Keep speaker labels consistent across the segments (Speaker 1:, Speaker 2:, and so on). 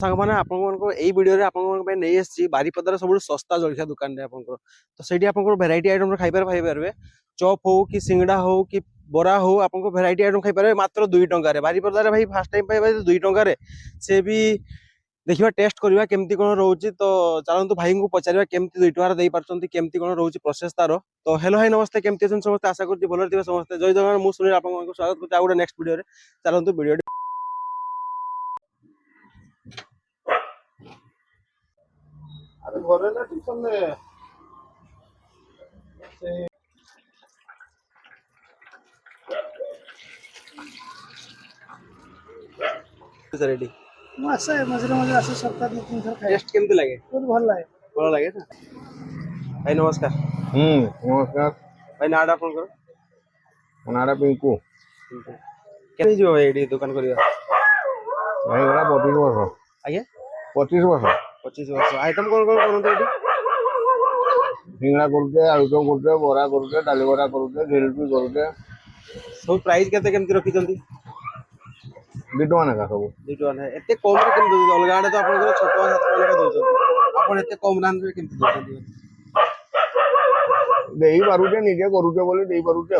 Speaker 1: ସାଙ୍ଗମାନେ ଆପଣଙ୍କ ଏଇ ଭିଡିଓରେ ଆପଣଙ୍କ ପାଇଁ ନେଇ ଆସିଛି ବାରିପଦାର ସବୁଠୁ ଶସ୍ତା ଜଳଖିଆ ଦୋକାନରେ ଆପଣଙ୍କର ତ ସେଇଠି ଆପଣଙ୍କର ଭେରାଇଟି ଆଇଟମ ଖାଇପାରିବେ ଚପ୍ ହଉ କି ସିଙ୍ଗଡା ହଉ କି ବରା ହଉ ଆପଣଙ୍କୁ ଭେରାଇଟି ଆଇଟମ ଖାଇପାରିବେ ମାତ୍ର 2 ଟଙ୍କାରେ ବାରିପଦାରେ ଭାଇ ଫାଷ୍ଟ ଟାଇମ ପାଇବେ 2 ଟଙ୍କାରେ ସେ ବି ଦେଖିବା ଟେଷ୍ଟ କରିବା କେମିତି କଣ ରହୁଛି ତ ଚାଲନ୍ତୁ ଭାଇଙ୍କୁ ପଚାରିବା କେମିତି 2 ଟଙ୍କାରେ ଦେଇ ପାରୁଛନ୍ତି କେମିତି କଣ ରହୁଛି ପ୍ରୋସେସ ତାର ତ ହେଲୋ ଭାଇ ନମସ୍ତେ କେମିତି ଅଛନ୍ତି ସମସ୍ତେ ଆଶା କରୁଛି ଭଲରେ ଥିବେ ସମସ୍ତେ ଜୟ ଜଗନ୍ନାଥ ମୁଁ ସୁନୀଲ ଆପଣଙ୍କୁ ସ୍ୱାଗତ କରୁଛି ଆଉ ଗୋଟେ ନେକ୍ସଟ ଭିଡିଓରେ ଚାଲନ୍ତୁ ଭିଡିଓ
Speaker 2: अरे घरे ना ट्यूशन में
Speaker 1: ରେଡି
Speaker 3: ମୁଁ ଆସେ ମଝିରେ ମଝିରେ ଆସେ ସପ୍ତାହ 2-3 ଥର ଖାଏ।
Speaker 1: ଟେଷ୍ଟ କେମିତି ଲାଗେ
Speaker 3: ବହୁତ ଭଲ ଲାଗେ
Speaker 1: ନା ଭାଇ ନମସ୍କାର
Speaker 2: नमस्कार
Speaker 1: ଭାଇ ନାଁଟା ଆପଣଙ୍କର
Speaker 2: नाड़ा पिंकू
Speaker 1: କେତେ ଯିବ ଭାଇ ଏଇଠି ଦୋକାନ କରିବା
Speaker 2: भाई गला 25 वर्ष
Speaker 1: ଆଜ୍ଞା
Speaker 2: 25 वर्ष
Speaker 1: 25 ବର୍ଷ ଆଇଟମ କଣ କଣ କରନ୍ତି ଏଠି
Speaker 2: सिंगड़ा करते आलुचप करते बरा करते डाली बरा करते झिलपी करते
Speaker 1: ସବୁ ପ୍ରାଇस କେମିତି ରଖିଛନ୍ତି
Speaker 2: 2 टका नेका सब
Speaker 1: 2 ଟଙ୍କା ଏତେ କମରେ କେମିତି ଦଉଛନ୍ତି ଅଲଗା ଆଡେ ତ ଆପଣଙ୍କର 6 ଟଙ୍କା 7 ଟଙ୍କା ଲେଖା ଦଉଛନ୍ତି ଆପଣ ଏତେ କମ ଦାମରେ କେମିତି ଦଉଛନ୍ତି
Speaker 2: देई पारुचे निजे करूचे बोले देई पारुचे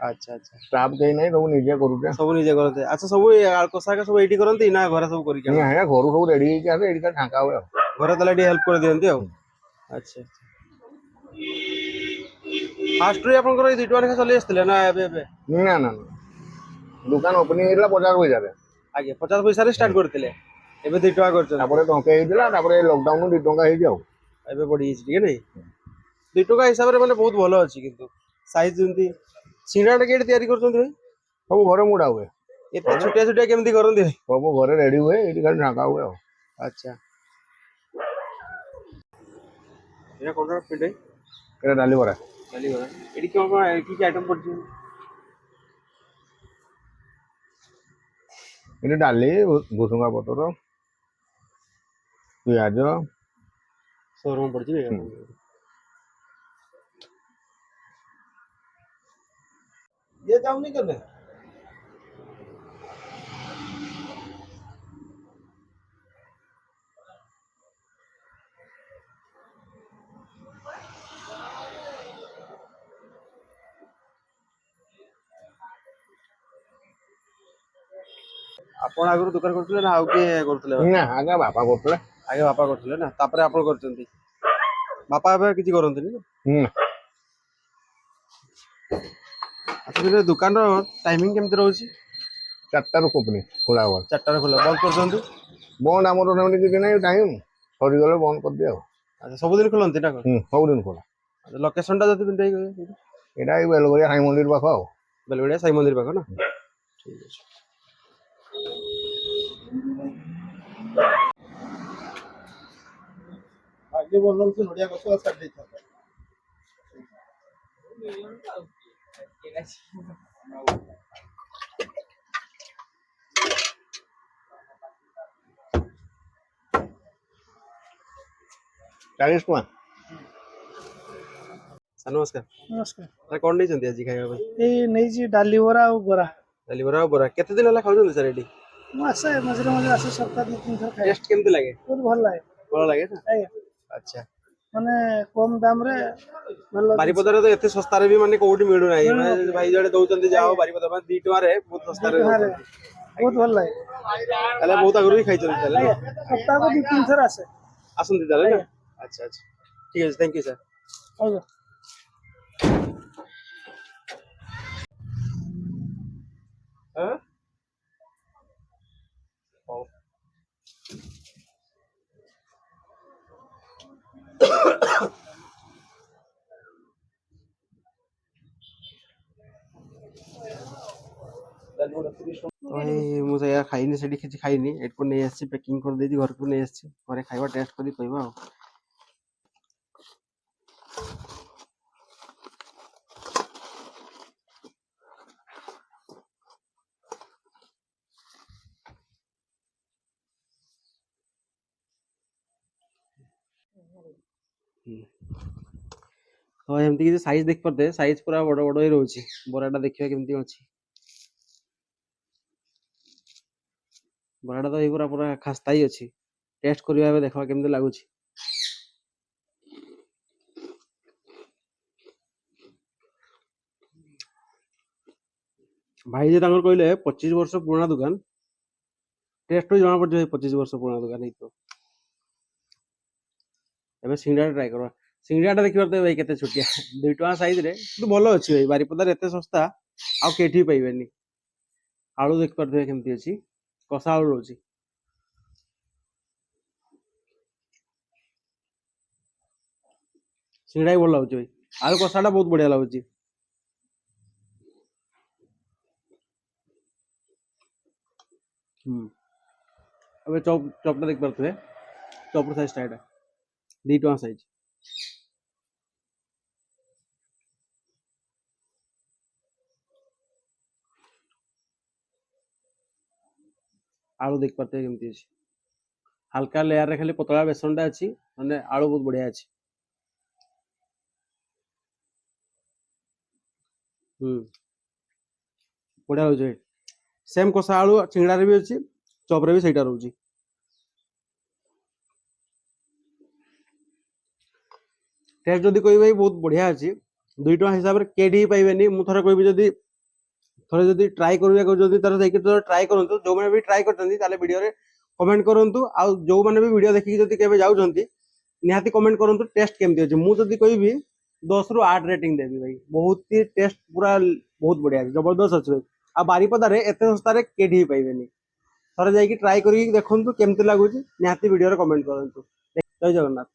Speaker 1: ଆଚ୍ଛା ଆଚ୍ଛା
Speaker 2: स्टाफ देई नहीं सब निजे करूचे
Speaker 1: ସବୁ ନିଜେ କରନ୍ତି ଆଚ୍ଛା ସବୁ କଷାକ ସବୁ ଏଇଠି କରନ୍ତି ନା ଘରେ ସବୁ କରିକି
Speaker 2: नहीं है घर सब रेडी के आसे एडी का ढाका हुए
Speaker 1: ଘରେ ତାହେଲେ ଟିକେ ହେଲ୍ପ କରିଦିଅନ୍ତି ଆଉ ଆଚ୍ଛା ଫାଷ୍ଟରୁ ଆପଣଙ୍କର ଏଇ 2 ଟଙ୍କା ଲେଖା ଚଲେଇ ଆସିଥିଲେ ନା ଏବେ ଏବେ
Speaker 2: ना ना दुकान ओपनिंग ହେଇଥିଲା 50 ପଇସାରେ
Speaker 1: ଆଜ୍ଞା 50 ପଇସାରେ ଷ୍ଟାର୍ଟ କରିଥିଲେ ଏବେ 2 ଟଙ୍କା କରିଛନ୍ତି
Speaker 2: ତାପରେ ଟଙ୍କା ହେଇଥିଲା ତାପରେ ଲକଡାଉନ 2 ଟଙ୍କା ହେଇଛି ଆଉ
Speaker 1: ଏବେ ବଢି ଯାଇଛି ଟିକେ ନାଇଁ 2 ଟଙ୍କା ହିସାବରେ ମାନେ ବହୁତ ଭଲ ଅଛି କିନ୍ତୁ ସାଇଜ ଯେମିତି ସିଙ୍ଗଡାଟା କେମିତି ତିଆରି କରୁଛନ୍ତି ଭାଇ
Speaker 2: ସବୁ ଘରେ ମୁଡା ହୁଏ
Speaker 1: ଏତେ ଛୋଟିଆ ଛୋଟିଆ କେମିତି କରନ୍ତି ଭାଇ
Speaker 2: ସବୁ ଘରେ ରେଡି ହୁଏ ଏଇଠି ଖାଲି ଢାଙ୍କା ହୁଏ ଆଉ
Speaker 1: ଆଚ୍ଛା ଏଇଟା କଣ ପିଠା
Speaker 2: ଏଟା ଡାଲି ବରା
Speaker 1: ଡାଲି ବରା ଏଠି କଣ କଣ କି ଆଇଟମ ପଡୁଛି
Speaker 2: ଏଠି ଡାଲି ଭୁସୁଙ୍ଗା ପତ୍ର ପିଆଜ
Speaker 1: ସୋରମ ପଡୁଛି
Speaker 2: ये जाऊनी करने
Speaker 1: ଆପଣ ଆଗରୁ ଦୋକାନ କରୁଥିଲେ ନା ଆଉ କିଏ କରୁଥିଲେ
Speaker 2: ନା ଆଗା ବାପା କରୁଥିଲେ
Speaker 1: ଆଗେ ବାପା କରୁଥିଲେ ନା ତାପରେ ଆପଣ କରୁଛନ୍ତି ବାପା ଏବେ କିଛି କରନ୍ତିନି ନା ଆଚ୍ଛା ଦୋକାନର ଟାଇମିଂ କେମିତି ରହୁଛି
Speaker 2: 4टाରୁ ଓପନିଂ ଖୋଲା ହବ
Speaker 1: 4टाରେ ଖୋଲା ବନ୍ଦ କରୁଛନ୍ତି
Speaker 2: ବନ୍ଦ ଆମର ସେମିତି କିଛି ନାହିଁ ଟାଇମ୍ ସରିଗଲେ ବନ୍ଦ କରିଦିଏ ଆଉ
Speaker 1: ଆଚ୍ଛା ସବୁଦିନ ଖୋଲନ୍ତି ନା କଣ
Speaker 2: ସବୁଦିନ ଖୋଲା
Speaker 1: ଲୋକେସନଟା ଯଦି
Speaker 2: ଏଇଟା ଏଇ ବେଲଗରିଆ ସାଇ ମନ୍ଦିର ପାଖ ଆଉ
Speaker 1: ବେଲବଡ଼ିଆ ସାଇ ମନ୍ଦିର ପାଖ ନା ଠିକ ଅଛି
Speaker 2: ଆଗେ ବନଉଛି ନଡ଼ିଆ ଗଛ ଛାଡ଼ି ଦେଇଥାନ୍ତା 40 ଟଙ୍କା
Speaker 1: ସାର୍ ନମସ୍କାର
Speaker 3: ନମସ୍କାର
Speaker 1: କଣ ନେଇଛନ୍ତି ଆଜି ଖାଇବା ପାଇଁ
Speaker 3: ଏଇ ନେଇଛି ଡାଲି ବରା ଆଉ ବରା
Speaker 1: ଡାଲି ବରା ଆଉ ବରା କେତେ ଦିନ ହେଲା ଖାଉଛନ୍ତି ସାର୍ ଏଠି
Speaker 3: ମୁଁ ଆସେ ମଝିରେ ମଝିରେ ଆସେ ସପ୍ତାହ 2-3 ଥର ଖାଏ
Speaker 1: ଟେଷ୍ଟ କେମିତି ଲାଗେ
Speaker 3: ବହୁତ ଭଲ ଲାଗେ
Speaker 1: ନା
Speaker 3: ଆଜ୍ଞା
Speaker 1: ଆଚ୍ଛା
Speaker 3: ମାନେ କମ ଦାମରେ ଭଲ
Speaker 1: ବାରିପଦାରେ ତ ଏତେ ଶସ୍ତାରେ ବି ମାନେ କୋଉଠି ମିଳୁନାହିଁ ଭାଇ ଜଣେ ଦଉଛନ୍ତି ଯାହା ହଉ ବାରିପଦା ମାନେ 2 ଟଙ୍କାରେ ବହୁତ ଶସ୍ତାରେ ଦଉଛନ୍ତି
Speaker 3: ବହୁତ ଭଲ ଲାଗେ
Speaker 1: ତାହେଲେ ବହୁତ ଆଗରୁ ବି ଖାଇଛନ୍ତି ତାହେଲେ
Speaker 3: ସପ୍ତାହକୁ 2-3 ଥର ଆସେ
Speaker 1: ଆସନ୍ତି ତାହେଲେ ନା ଆଚ୍ଛା ଆଚ୍ଛା ଠିକ ଅଛି ଥ୍ୟାଙ୍କ ୟୁ ସାର୍
Speaker 3: ଆଜ୍ଞା
Speaker 1: ହଉ ମୁଁ ସେଇଆ ଖାଇନି ସେଠି କିଛି ଖାଇନି ଏଠୁ ନେଇ ଆସିଛି ପ୍ୟାକିଂ କରିଦେଇଛି ଘରକୁ ନେଇ ଆସିଛି ଘରେ ଖାଇବା ଟେଷ୍ଟ କରି କହିବା ଆଉ तो एमती किसी साइज देख पारते साइज पूरा बड़ बड़ ही रोची बराटा देखिबा केमती अछि बराटा तो पूरा पूरा खास्ता ही अछि टेस्ट करिया बे देखा केमते लागुची। भाई जे तांकर कहले 25 वर्ष पुराना दुकान टेस्ट भी जना पड़ 25 वर्ष पुराना दुकान है तो एबे सिंगड़ा ट्राई करवा सिंगड़ा देखि परते भाई केते छोटिया 2 टका साइज रे तो भलो अछि भाई बारीपदार एते सस्ता आ केठी पाइबेनी आलू देख परते केमती अछि कसा आलू रोची सिंगड़ा भी भल लाଗୁଛି भाई आलू कसाटा बहुत बढ़िया लाଗୁଛି अबे चॉप चॉपटा देख परते चॉपर साइज टा एटा 2 टका साइज आलू देख परते केमती अछि हल्का लेयर रे खाली पतला बेसनटा अछि माने आलू बहुत बढ़िया अछि बढ़िया होजे सेम कसा आलू चिंगड़ा रे भी अछि चॉप रे भी सेटा रहउची टेस्ट जदी कोई भाई बहुत बढ़िया अछि 2 टका हिसाब रे केडी पाइबेनी मु थरे कोइबी जदी थोड़े जदी ट्राई करिया को जदी तार जाई के तो ट्राई करंतु जो माने भी ट्राई करतंती ताले वीडियो रे कमेंट करंतु आ जो माने भी वीडियो देखि जदी केबे जाउछंती निहाती कमेंट करंतु टेस्ट केमती अछि मु जदी कोइबी 10 रु 8 रेटिंग देबी भाई बहुत ही टेस्ट पूरा बहुत बढ़िया अछि जबरदस्त अछि भाई आ बारीपदा रे एते सस्ता रे केडी पाइबेनी थोड़े जाई के ट्राई करी देखंतु केमती लागुची निहाती वीडियो रे कमेंट करंतु जय जगन्नाथ।